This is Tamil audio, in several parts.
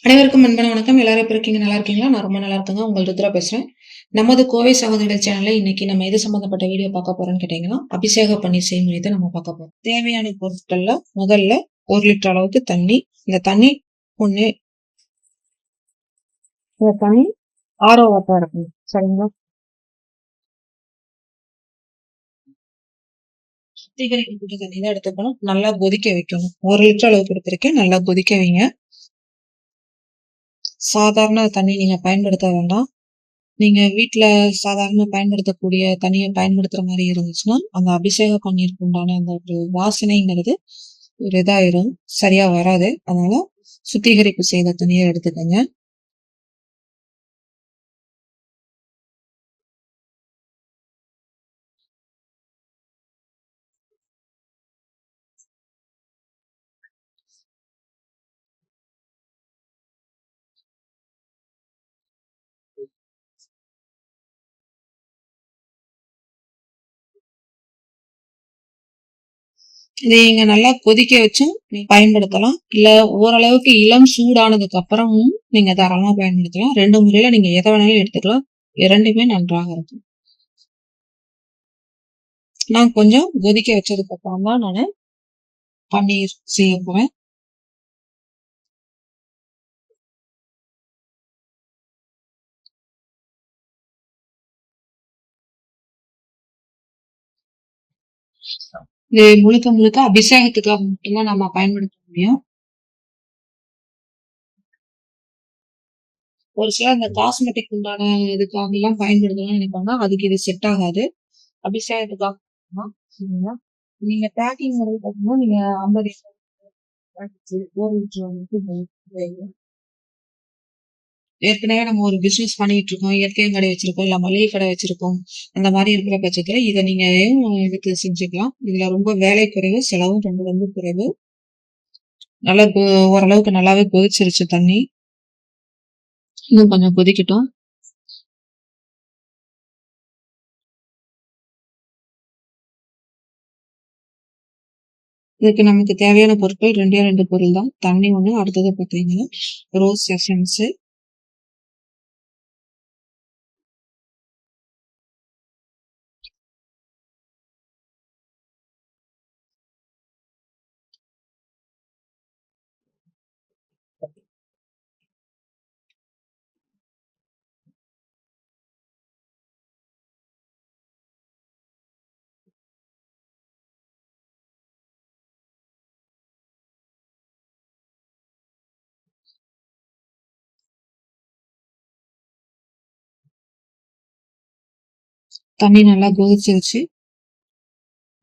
அனைவருக்கும் அன்பான வணக்கம். எல்லாரும் எப்படி இருக்கீங்க? நல்லா இருக்கீங்களா? நான் ரொம்ப நல்லா இருக்கேங்க. உங்கள் ருத்ரா பேசுறேன். நமது கோவை சகோதரிகள் சேனல்ல இன்னைக்கு நம்ம எது சம்மந்தப்பட்ட வீடியோ பார்க்க போறோம்னு கேட்டீங்கன்னா, அபிஷேக பன்னீர் செய்முறை தான் நம்ம பார்க்க போறோம். தேவையான பொருட்கள்ல முதல்ல 1 லிட்டர் அளவுக்கு தண்ணி. இந்த தண்ணி ஒண்ணு இந்த தண்ணி ஆரோ வாட்டரா இருக்கணும். சரிங்களா? சுத்திகரிக்கப்பட்ட தண்ணி தான் எடுத்துக்கணும். நல்லா கொதிக்க வைக்கணும். 1 லிட்டர் அளவுக்கு எடுத்திருக்கேன். நல்லா கொதிக்க வைங்க. சாதாரண தண்ணி நீங்க பயன்படுத்த வேண்டாம். நீங்க வீட்ல சாதாரண பயன்படுத்தக்கூடிய தண்ணீய பயன்படுத்துற மாரி இருந்துச்சுன்னா, அந்த அபிஷேக பன்னீருக்கு உண்டான அந்த ஒரு வாசனைங்கிறது ஒரு இதாயிரும். சரியா வராது. அதனால சுத்திகரிப்பு செய்த தண்ணீய எடுத்துக்கங்க. இதை நீங்க நல்லா கொதிக்க வச்சும் நீங்க பயன்படுத்தலாம். இல்ல ஓரளவுக்கு இளம் சூடானதுக்கு அப்புறமும் நீங்க தாராளமா பயன்படுத்தலாம். 2 முறையில நீங்க எத வேணாலும் எடுத்துக்கலாம். 2மே நன்றாக இருக்கும். நான் கொஞ்சம் கொதிக்க வச்சதுக்கு அப்புறம் தான் பன்னீர் செய்ய போறேன். இது முழுக்க முழுக்க அபிஷேகத்துக்காக மட்டும் தான் நம்ம பயன்படுத்த முடியும். ஒரு சிலர் இந்த காஸ்மெட்டிக் உண்டான இதுக்காகலாம் பயன்படுத்தணும்னு நினைப்பாங்க. அதுக்கு இது செட் ஆகாது. அபிஷேகத்துக்காக தான். சரிங்களா? நீங்க பேக்கிங் முறை பார்த்தீங்கன்னா, நீங்க 50 ஏற்கனவே நம்ம ஒரு பிசினஸ் பண்ணிட்டு இருக்கோம். இயற்கை கடை வச்சிருக்கோம். இல்ல மளிகை கடை வச்சிருக்கோம். அந்த மாரி இருக்கிற பட்சத்துல இத நீங்க எடுத்து செஞ்சுக்கலாம். இதுல ரொம்ப வேலை குறைவு, செலவும் ரொம்ப ரொம்ப குறைவு. நல்லா ஓரளவுக்கு நல்லாவே கொதிச்சிருச்சு தண்ணி. இன்னும் கொஞ்சம் கொதிக்கட்டும். இதுக்கு நமக்கு தேவையான பொருட்கள் 2 பொருள் தான். தண்ணி ஒண்ணு, அடுத்தது பார்த்தீங்கன்னா ரோஸ் எசன்ஸ். தண்ணி நல்லா கொதிச்சிருச்சு.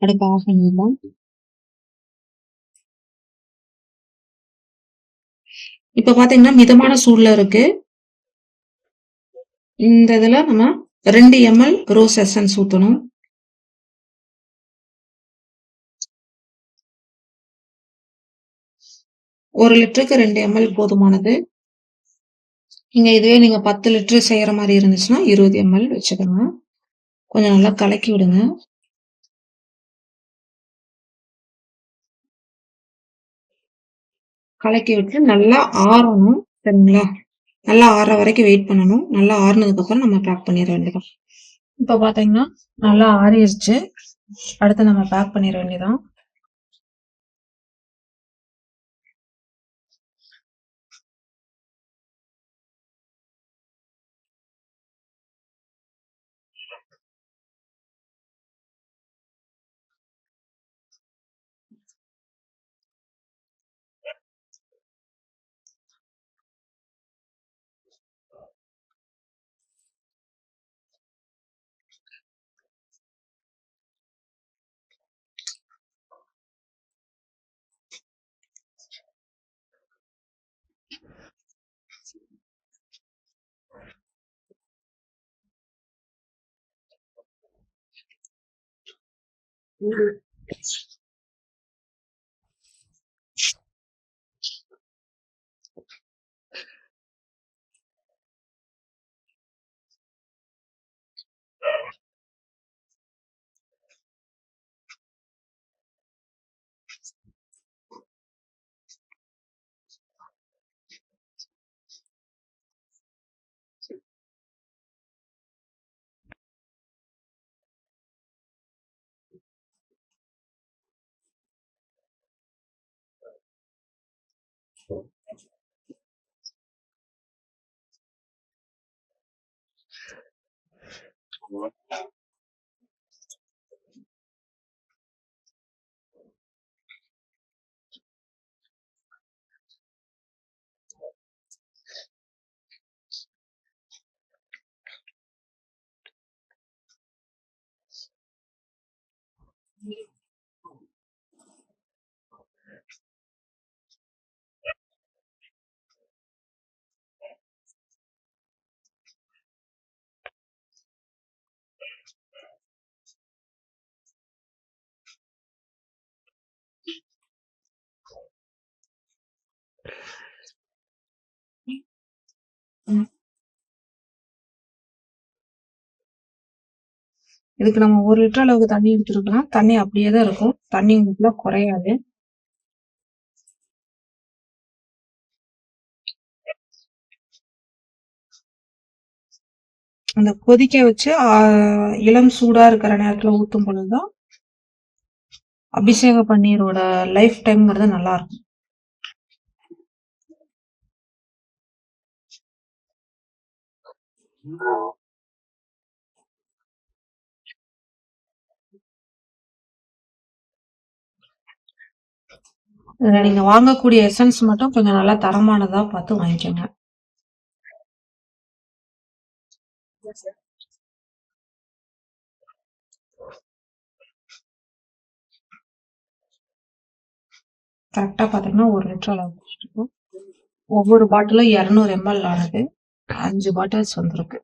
அடுப்ப ஆஃப் பண்ணிடலாம். இப்ப பாத்தீங்கன்னா மிதமான சூடுல இருக்கு. இந்த இதுல நம்ம 2 ml ரோஸ் எசன்ஸ் ஊத்தணும். 1 லிட்டருக்கு 2 ml போதுமானது. இதுவே நீங்க 10 லிட்டர் செய்யற மாதிரி இருந்துச்சுன்னா 20 ml வச்சுக்கோங்க. கொஞ்சம் நல்லா கலக்கி விடுங்க. கலக்கி விட்டு நல்லா ஆறணும். சரிங்களா? நல்லா ஆறுற வரைக்கும் வெயிட் பண்ணணும். நல்லா ஆறுனதுக்கு அப்புறம் நம்ம பேக் பண்ணிட வேண்டியதான். இப்ப பாத்தீங்கன்னா நல்லா ஆறிடுச்சு. அடுத்து நம்ம பேக் பண்ணிட வேண்டியதான். ம். இதுக்கு நம்ம 1 லிட்டர் அளவுக்கு தண்ணி எடுத்துருக்கலாம். தண்ணி அப்படியே தான் இருக்கும். தண்ணி உங்களுக்குள்ள குறையாது. அந்த கொதிக்க வச்சு இளம் சூடா இருக்கிற நேரத்துல ஊத்தும் பொழுதுதான் அபிஷேக பன்னீரோட லைஃப் டைம்ங்கிறது நல்லா இருக்கும். இதுல நீங்க வாங்கக்கூடிய எசன்ஸ் மட்டும் கொஞ்சம் நல்லா தரமானதா பார்த்து வாங்கிக்கோங்க. கரெக்டா பாத்தீங்கன்னா 1 லிட்டர் அளவுக்கு இருக்கும். ஒவ்வொரு பாட்டிலும் 200 ml ஆனது 5 பாட்டில்ஸ் வந்திருக்கு.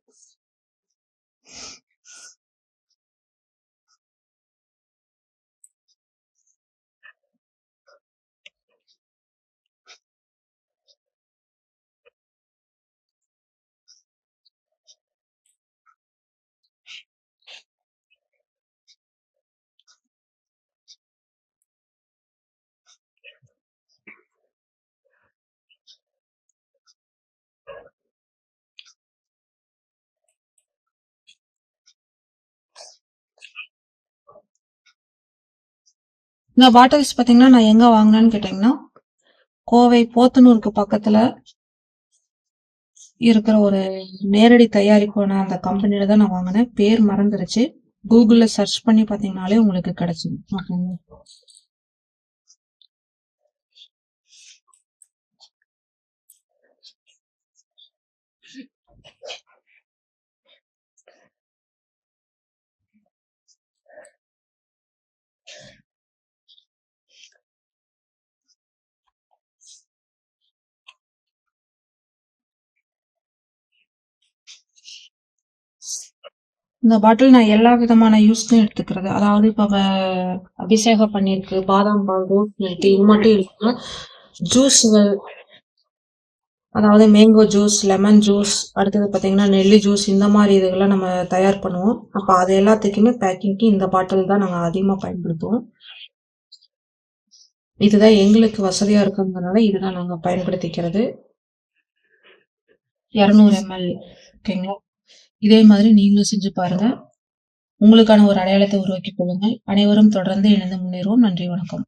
இந்த பாட்டில்ஸ் பாத்தீங்கன்னா நான் எங்க வாங்கினேன்னு கேட்டீங்கன்னா கோவை போத்தனூருக்கு பக்கத்துல இருக்கிற ஒரு நேரடி தயாரிப்பான அந்த கம்பெனில தான் நான் வாங்கினேன். பேர் மறந்துருச்சு. கூகுள்ல சர்ச் பண்ணி பாத்தீங்கன்னாலே உங்களுக்கு கிடைச்சிடும். இந்த பாட்டில் நான் எல்லா விதமான யூஸ்க்கும் எடுத்துக்கிறது. அதாவது இப்ப அபிஷேகம் பண்ணிருக்கு, பாதாம் பால், ரோஸ் மில்க் இது மட்டும் இல்லாம ஜூஸ்கள், அதாவது மேங்கோ ஜூஸ், லெமன் ஜூஸ், அடுத்தது பாத்தீங்கன்னா நெல்லி ஜூஸ் இந்த மாதிரி இதுகெல்லாம் நம்ம தயார் பண்ணுவோம். அப்ப அது எல்லாத்துக்குமே பேக்கிங்க்கு இந்த பாட்டில் தான் நாங்க அதிகமா பயன்படுத்துவோம். இதுதான் எங்களுக்கு வசதியா இருக்குங்கிறதுனால இதுதான் நாங்க பயன்படுத்திக்கிறது. 200 ml. ஓகேங்களா? இதே மாதிரி நீங்களும் செஞ்சு பாருங்க. உங்களுக்கான ஒரு அடையாளத்தை உருவாக்கிக் கொள்ளுங்கள். அனைவரும் தொடர்ந்து இணைந்து முன்னேறுவோம். நன்றி, வணக்கம்.